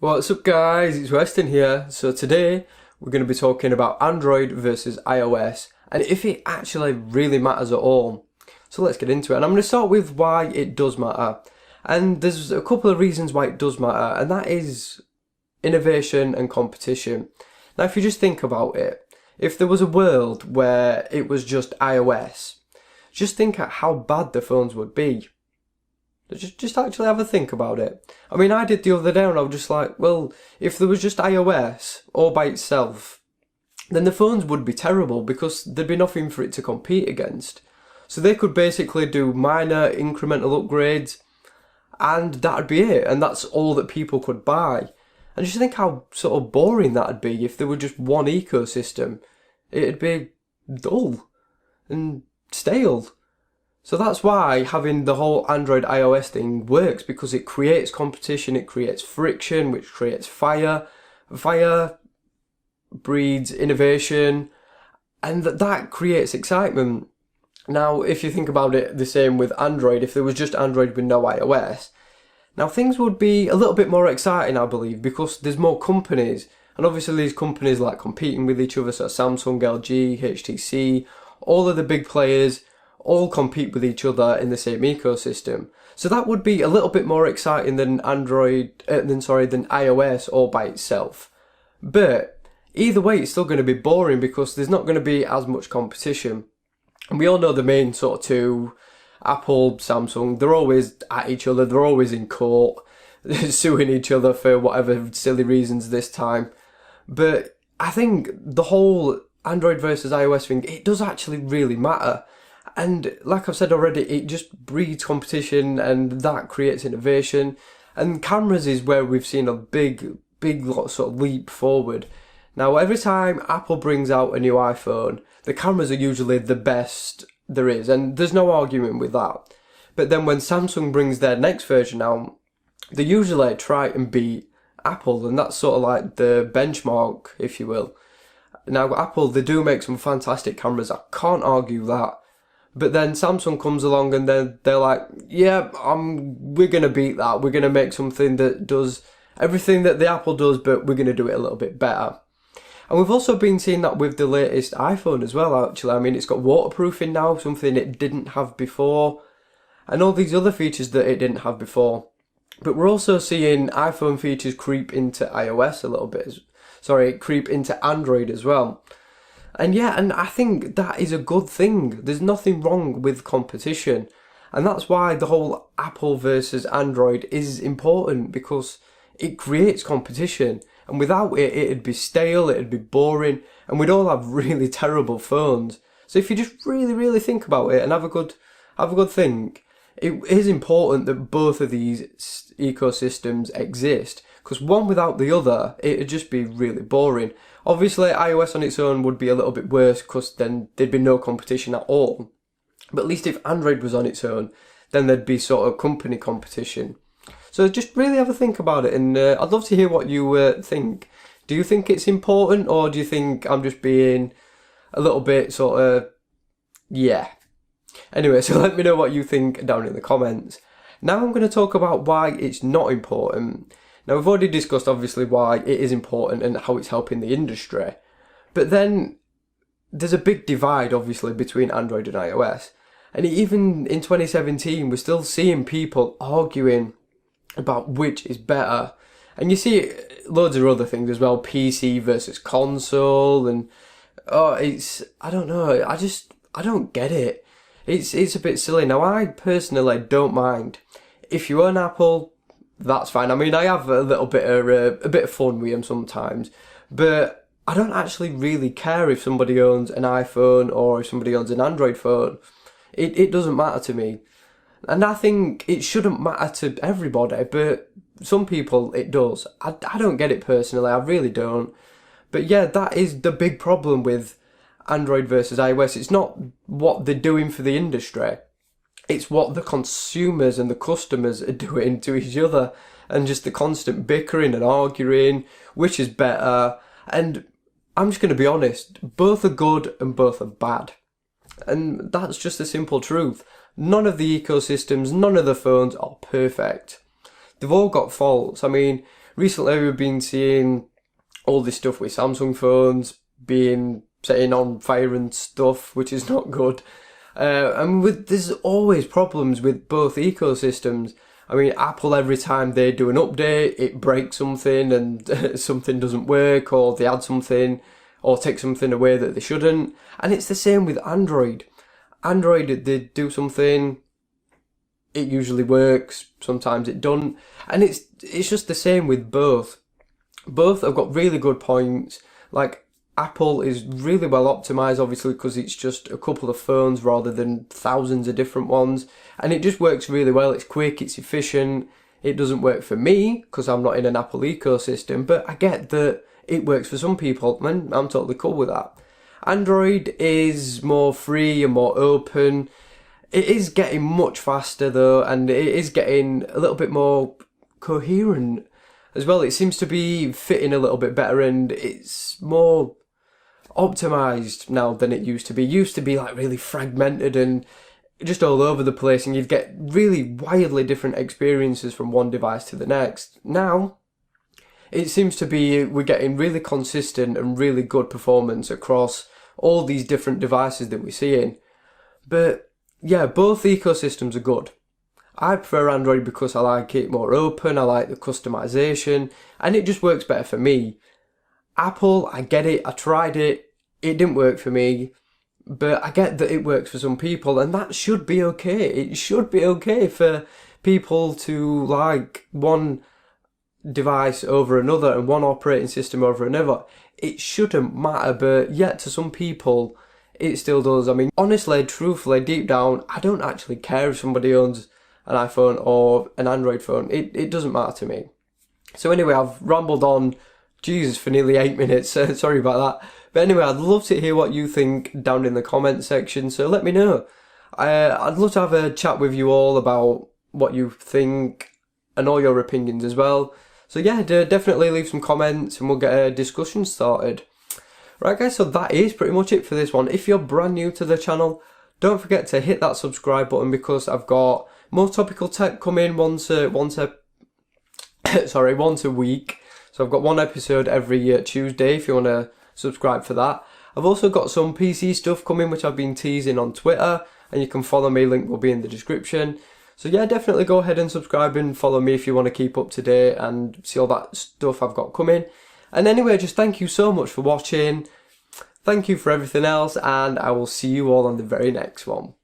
What's up guys, it's Weston here. So today we're going to be talking about Android versus iOS and if it actually really matters at all. So let's get into it, and I'm going to start with why it does matter. And there's a couple of reasons why it does matter, and that is innovation and competition. Now if you just think about it, if there was a world where it was just iOS, just think at how bad the phones would be. Just actually have a think about it. I mean, I did the other day and I was just like, well, if there was just iOS all by itself, then the phones would be terrible because there'd be nothing for it to compete against. So they could basically do minor incremental upgrades and that'd be it. And that's all that people could buy. And just think how sort of boring that'd be if there were just one ecosystem. It'd be dull and stale. So that's why having the whole Android iOS thing works, because it creates competition, it creates friction, which creates fire. Fire breeds innovation, and that creates excitement. Now, if you think about it the same with Android, if there was just Android with no iOS, now things would be a little bit more exciting, I believe, because there's more companies. And obviously these companies like competing with each other, so Samsung, LG, HTC, all of the big players all compete with each other in the same ecosystem. So that would be a little bit more exciting than than iOS all by itself. But either way, it's still going to be boring because there's not going to be as much competition. And we all know the main sort of two, Apple, Samsung, they're always at each other, they're always in court, suing each other for whatever silly reasons this time. But I think the whole Android versus iOS thing, it does actually really matter. And like I've said already, it just breeds competition and that creates innovation. And cameras is where we've seen a big sort of leap forward. Now, every time Apple brings out a new iPhone, the cameras are usually the best there is, and there's no argument with that. But then when Samsung brings their next version out, they usually try and beat Apple, and that's sort of like the benchmark, if you will. Now, Apple, they do make some fantastic cameras, I can't argue that. But then Samsung comes along and they're like, yeah, we're going to beat that. We're going to make something that does everything that the Apple does, but we're going to do it a little bit better. And we've also been seeing that with the latest iPhone as well, actually. I mean, it's got waterproofing now, something it didn't have before, and all these other features that it didn't have before. But we're also seeing iPhone features creep into iOS a little bit. Creep into Android as well. And yeah, and I think that is a good thing. There's nothing wrong with competition. And that's why the whole Apple versus Android is important, because it creates competition. And without it, it'd be stale, it'd be boring, and we'd all have really terrible phones. So if you just really think about it and have a good think, it is important that both of these ecosystems exist, because one without the other, it'd just be really boring. Obviously, iOS on its own would be a little bit worse because then there'd be no competition at all. But at least if Android was on its own, then there'd be sort of company competition. So just really have a think about it, and I'd love to hear what you think. Do you think it's important, or do you think I'm just being a little bit sort of, yeah. Anyway, so let me know what you think down in the comments. Now I'm going to talk about why it's not important. Now, we've already discussed, obviously, why it is important and how it's helping the industry. But then there's a big divide, obviously, between Android and iOS. And even in 2017, we're still seeing people arguing about which is better. And you see loads of other things as well, PC versus console. And, I don't know, I don't get it. It's a bit silly. Now, I personally don't mind. If you own Apple, that's fine. I mean, I have a bit of fun with them sometimes, but I don't actually really care if somebody owns an iPhone or if somebody owns an Android phone. It doesn't matter to me. And I think it shouldn't matter to everybody, but some people it does. I don't get it personally, I really don't. But yeah, that is the big problem with Android versus iOS. It's not what they're doing for the industry. It's what the consumers and the customers are doing to each other, and just the constant bickering and arguing, which is better. And I'm just going to be honest, both are good and both are bad. And that's just the simple truth. None of the ecosystems, none of the phones are perfect. They've all got faults. I mean, recently we've been seeing all this stuff with Samsung phones being setting on fire and stuff, which is not good. There's always problems with both ecosystems. I mean, Apple, every time they do an update, it breaks something and something doesn't work, or they add something or take something away that they shouldn't. And it's the same with Android. Android, they do something, it usually works, sometimes it doesn't. And it's just the same with both. Both have got really good points. Like, Apple is really well optimized, obviously, because it's just a couple of phones rather than thousands of different ones. And it just works really well. It's quick, it's efficient. It doesn't work for me because I'm not in an Apple ecosystem, but I get that it works for some people, and I'm totally cool with that. Android is more free and more open. It is getting much faster though, and it is getting a little bit more coherent as well. It seems to be fitting a little bit better, and it's more optimized now than it used to be. It used to be like really fragmented and just all over the place, and you'd get really wildly different experiences from one device to the next. Now, it seems to be we're getting really consistent and really good performance across all these different devices that we're seeing. But yeah, both ecosystems are good. I prefer Android because I like it more open, I like the customization, and it just works better for me. Apple, I get it, I tried it, it didn't work for me, but I get that it works for some people, and that should be okay. It should be okay for people to like one device over another and one operating system over another. It shouldn't matter, but yet to some people it still does. I mean, honestly, truthfully, deep down, I don't actually care if somebody owns an iPhone or an Android phone. It doesn't matter to me. So anyway, I've rambled on, Jesus, for nearly 8 minutes. Sorry about that. But anyway, I'd love to hear what you think down in the comment section, so let me know. I'd love to have a chat with you all about what you think and all your opinions as well. So yeah, definitely leave some comments and we'll get a discussion started. Right guys, so that is pretty much it for this one. If you're brand new to the channel, don't forget to hit that subscribe button because I've got more topical tech coming once a week. So I've got one episode every Tuesday if you want to subscribe for that. I've also got some PC stuff coming which I've been teasing on Twitter, and you can follow me, link will be in the description. So yeah, definitely go ahead and subscribe and follow me if you want to keep up to date and see all that stuff I've got coming. And anyway, just thank you so much for watching. Thank you for everything else, and I will see you all on the very next one.